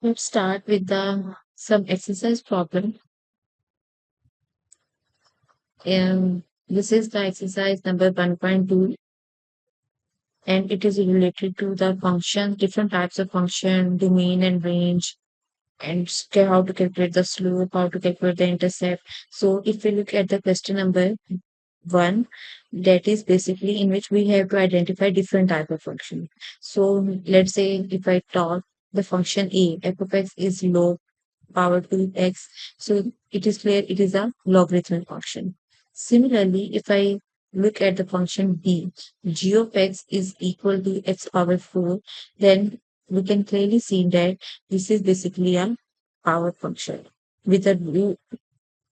Let's start with the some exercise problem. This is the exercise number 1.2, and it is related to the functions, different types of function, domain and range, and how to calculate the slope, how to calculate the intercept. So if we look at the question number one, that is basically in which we have to identify different type of function. So let's say if I talk the function a, f of x is log power to x. So it is clear it is a logarithmic function. Similarly, if I look at the function b, g of x is equal to x power 4, then we can clearly see that this is basically a power function with a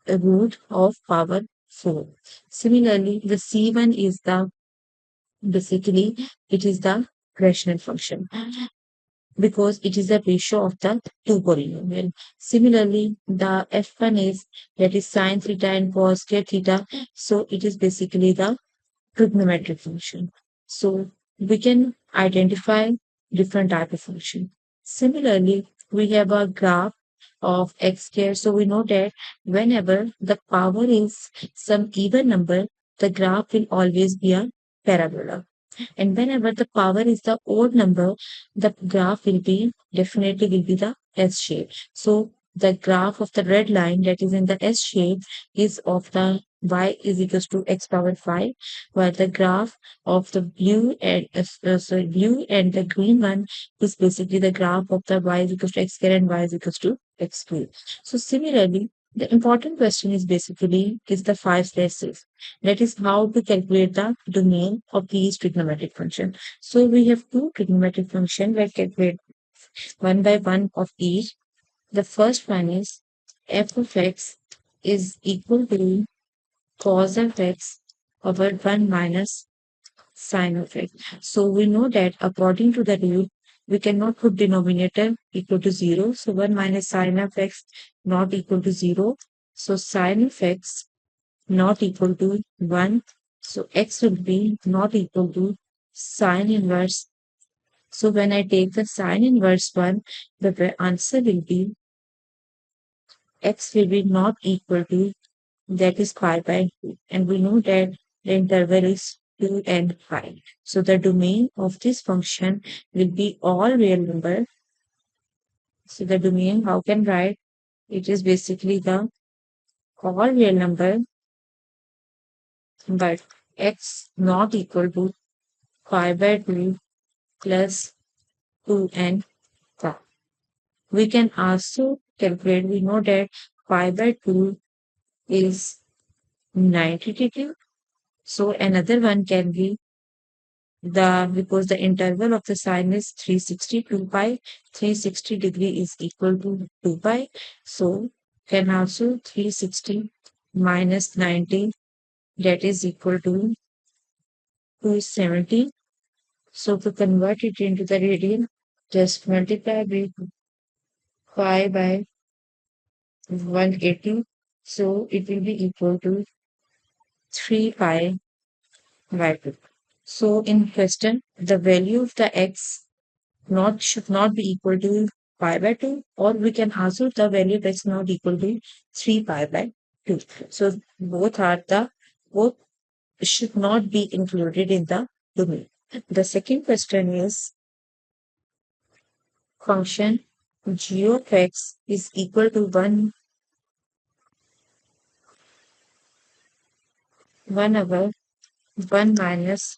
root of power 4. Similarly, the c1 is the basically it is the rational function because it is the ratio of the two polynomial. Similarly, the f1 is that is sine theta and cos square theta. So it is basically the trigonometric function. So we can identify different type of function. Similarly, we have a graph of x square. So we know that whenever the power is some even number, the graph will always be a parabola. And whenever the power is the odd number, the graph will be definitely will be the S shape. So the graph of the red line that is in the S shape is of the y is equals to x power 5, while the graph of the blue and the green one is basically the graph of the y is equals to x square and y is equals to x square. So similarly, the important question is basically is the 5/6. That is how to calculate the domain of these trigonometric function. So we have two trigonometric function that calculate one by one of each. The first one is f of x is equal to cos of x over 1 minus sine of x. So we know that according to the rule, we cannot put denominator equal to 0. So 1 minus sine of x not equal to 0. So sine of x not equal to 1. So x will be not equal to sine inverse. So when I take the sine inverse 1, the answer will be x will be not equal to that is pi by 2. And we know that the interval is 2 and pi. So the domain of this function will be all real number. So the domain, how can write? It is basically the all real number, but x not equal to pi by 2 plus 2 and 5. We can also calculate, we know that pi by 2 is 90 degree. So another one can be because the interval of the sine is 360 pi, 360 degree is equal to 2 pi. So can also 360 minus 90 that is equal to 270. So to convert it into the radian, just multiply with pi by 180. So it will be equal to 3 pi by 2. So in question, the value of the x not should not be equal to pi by 2, or we can also the value of x not equal to 3 pi by 2. So both should not be included in the domain. The second question is function g of x is equal to 1 over 1 minus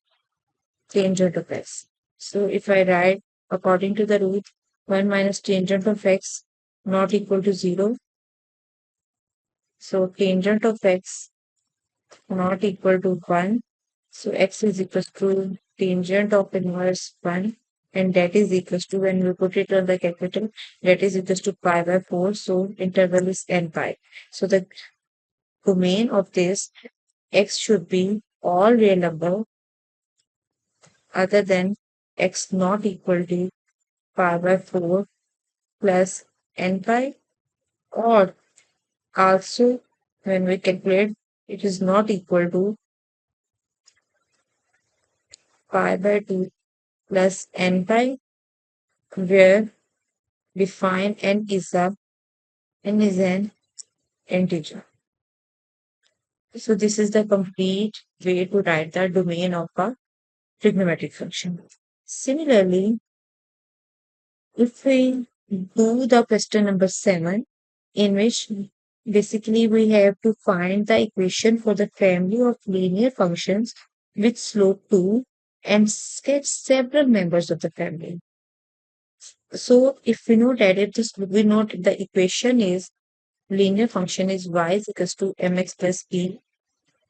tangent of x. So if I write according to the rule 1 minus tangent of x not equal to 0, so tangent of x not equal to 1. So x is equals to tangent of inverse 1, and that is equals to, when we put it on the capital, that is equals to pi by 4. So interval is n pi. So the domain of this x should be all real number other than x not equal to pi by 4 plus n pi, or also when we calculate it is not equal to pi by 2 plus n pi, where define n is an integer. So this is the complete way to write the domain of a trigonometric function. Similarly, if we do the question number 7, in which basically we have to find the equation for the family of linear functions with slope 2 and sketch several members of the family. So if we know that if this we know the equation is linear function is y is equals to mx plus b.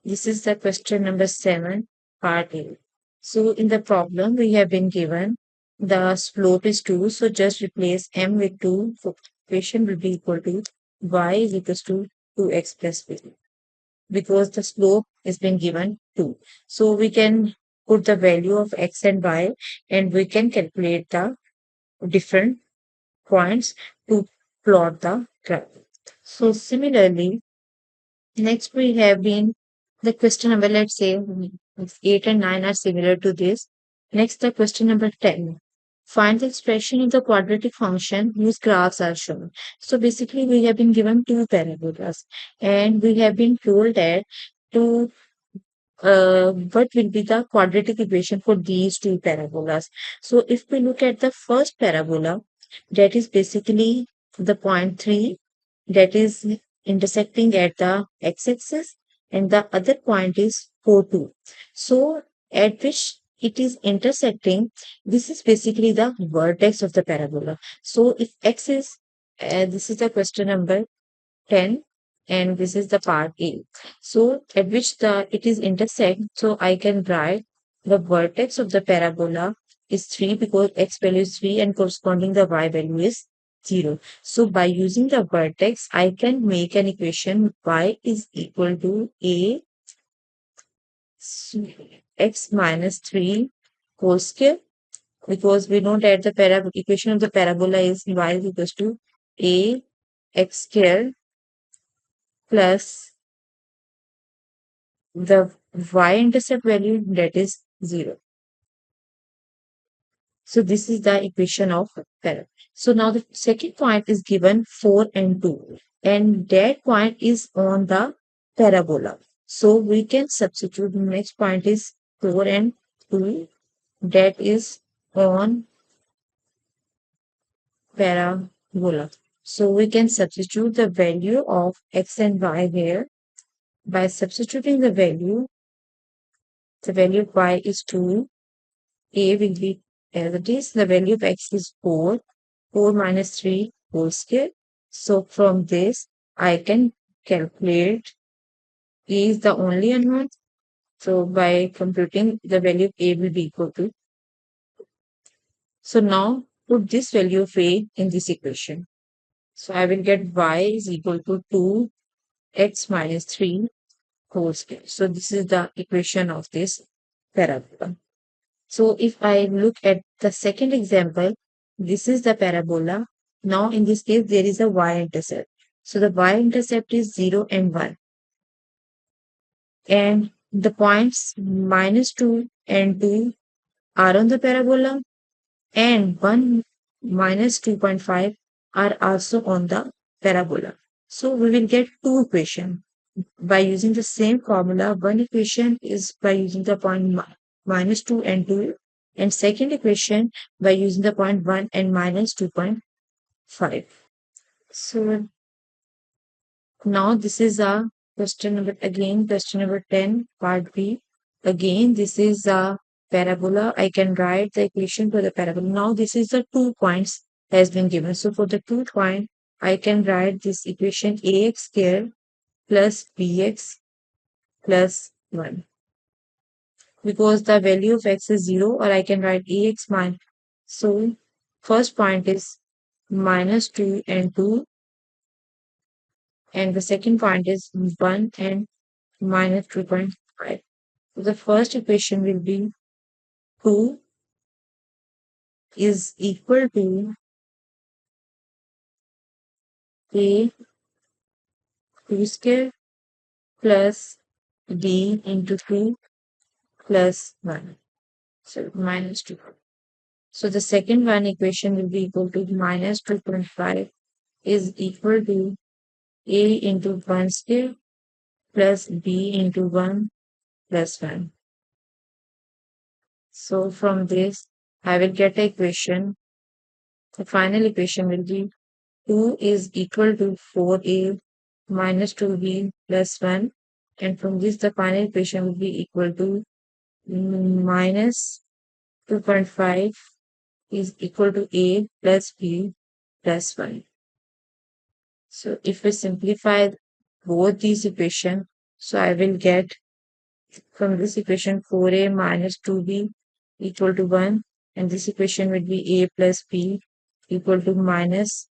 This is the question number 7, part A. So in the problem we have been given the slope is 2. So just replace m with 2. So equation will be equal to y is equals to 2x plus b, because the slope has been given 2. So we can put the value of x and y, and we can calculate the different points to plot the graph. So similarly, next we have been the question number, let's say 8 and 9 are similar to this. Next, the question number 10. Find the expression of the quadratic function whose graphs are shown. So basically we have been given two parabolas, and we have been told that to what will be the quadratic equation for these two parabolas. So if we look at the first parabola, that is basically the point 3 that is intersecting at the x-axis, and the other point is 4, 2. So at which it is intersecting, this is basically the vertex of the parabola. So if x is, this is the question number 10, and this is the part A. So at which the it is intersect, so I can write the vertex of the parabola is 3, because x value is 3 and corresponding the y value is 0. So by using the vertex, I can make an equation y is equal to a x minus 3 whole square, because we know that the equation of the parabola is y is equals to a x square plus the y-intercept value, that is 0. So this is the equation of parallel. So now the second point is given 4 and 2, and that point is on the parabola. So we can substitute. The next point is 4 and 2, that is on parabola. So we can substitute the value of x and y here. By substituting the value of y is 2, a will be as it is. The value of x is 4, 4 minus 3 whole square. So from this, I can calculate a is the only unknown. So by computing, the value of a will be equal to. So now put this value of a in this equation. So I will get y is equal to 2x minus 3 whole square. So this is the equation of this parabola. So if I look at the second example, this is the parabola. Now in this case, there is a y-intercept. So the y-intercept is 0 and 1. And the points minus 2 and 2 are on the parabola, and 1 minus 2.5 are also on the parabola. So we will get two equations by using the same formula. One equation is by using the point minus 2 and 2, and second equation by using the point 1 and minus 2.5. So now this is a question number 10, part B. Again, this is a parabola. I can write the equation for the parabola. Now this is the 2 points has been given. So for the 2 point, I can write this equation ax square plus bx plus 1, because the value of x is 0, or I can write ax minus. So first point is minus 2 and 2, and the second point is 1 and minus 2.5. So the first equation will be 2 is equal to a 2 square plus b into 2 plus 1. So minus 2. So the second one equation will be equal to minus 2.5 is equal to a into 1 square plus b into 1 plus 1. So from this, I will get a equation. The final equation will be 2 is equal to 4a minus 2b plus 1. And from this, the final equation will be equal to minus 2.5 is equal to a plus b plus 1. So if we simplify both these equations, so I will get from this equation 4a minus 2b equal to 1, and this equation will be a plus b equal to minus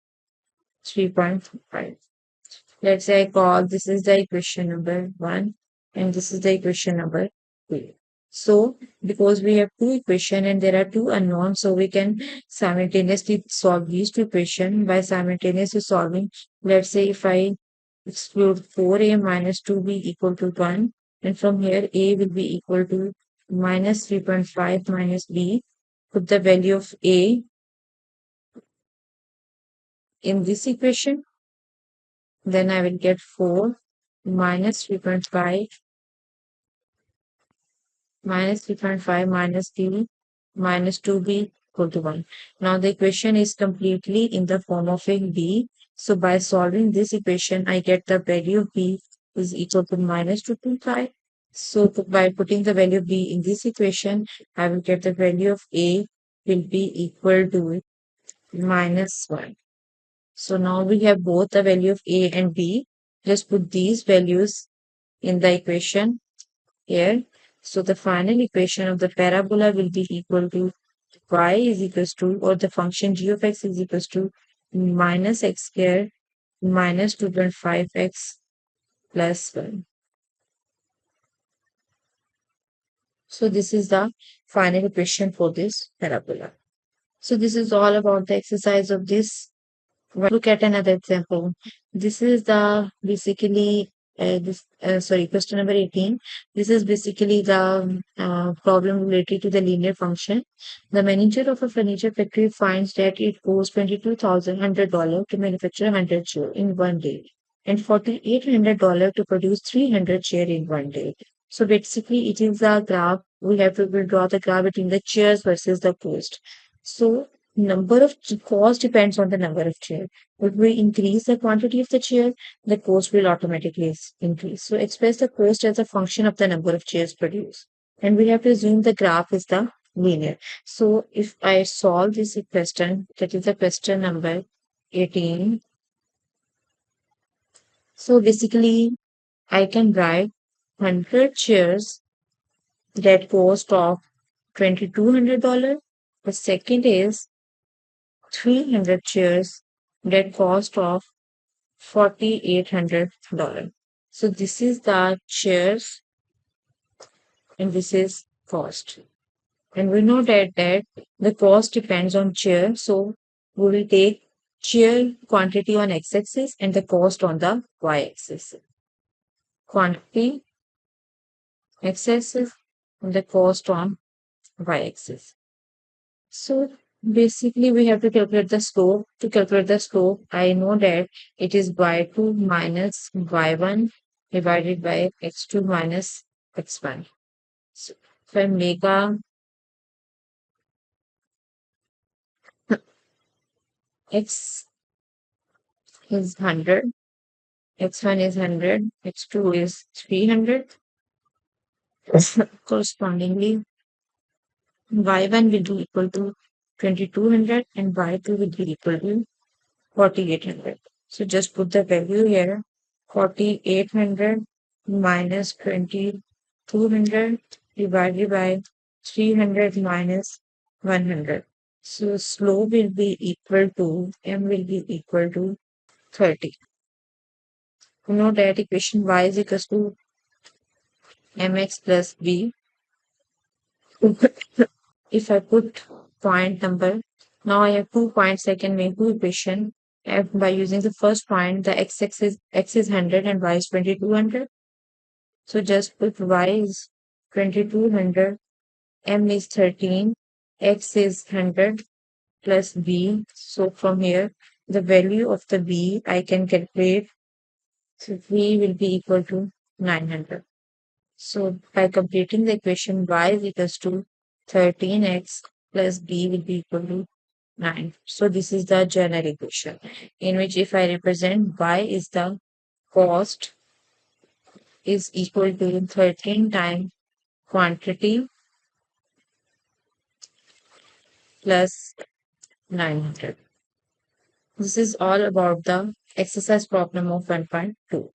3.5. Let's say I call this is the equation number 1 and this is the equation number 2. So because we have two equations and there are two unknowns, so we can simultaneously solve these two equations by simultaneously solving. Let's say if I exclude 4a minus 2b equal to 1, and from here a will be equal to minus 3.5 minus b. Put the value of a in this equation, then I will get 4 minus 3.5 minus 3.5 minus b minus 2b equal to 1. Now the equation is completely in the form of a b. So by solving this equation, I get the value of b is equal to minus 2.5. So by putting the value of b in this equation, I will get the value of a will be equal to minus 1. So now we have both the value of a and b. Just put these values in the equation here. So the final equation of the parabola will be equal to y is equals to, or the function g of x is equals to minus x squared minus 2.5x plus 1. So this is the final equation for this parabola. So this is all about the exercise of this. Look at another example. This is the basically question number 18. This is basically the problem related to the linear function. The manager of a furniture factory finds that it costs $22,100 to manufacture 100 chairs in one day and $4,800 to produce 300 chairs in one day. So basically, it is a graph. We have to draw the graph between the chairs versus the cost. So number of cost depends on the number of chair. If we increase the quantity of the chair, the cost will automatically increase. So express the cost as a function of the number of chairs produced. And we have to assume the graph is the linear. So if I solve this question, that is the question number 18. So basically, I can write 100 chairs that cost of $2,200. The second is 300 chairs that cost of $4,800. So this is the chairs and this is cost. And we know that the cost depends on chair. So we will take chair quantity on x-axis and the cost on the y-axis. Quantity x-axis and the cost on y-axis. So basically, we have to calculate the slope. To calculate the slope, I know that it is y2 minus y1 divided by x2 minus x1. So if I make a x is 100, x1 is 100, x2 is 300. Correspondingly, y1 will be equal to 2200 and y2 will be equal to 4,800. So just put the value here. 4,800 minus 2,200 divided by 300 minus 100. So slope will be equal to, m will be equal to 30. You know that equation y is equals to mx plus b. If I put point number, now I have 2 points, I can make two equation. By using the first point, the x is 100 and y is 2200. So just put y is 2200, m is 13, X is 100 plus B. So from here, the value of the B I can calculate. So V will be equal to 900. So by completing the equation, y is equals to 13x plus b will be equal to 9. So this is the general equation in which if I represent y is the cost is equal to 13 times quantity plus 900. This is all about the exercise problem of 1.2.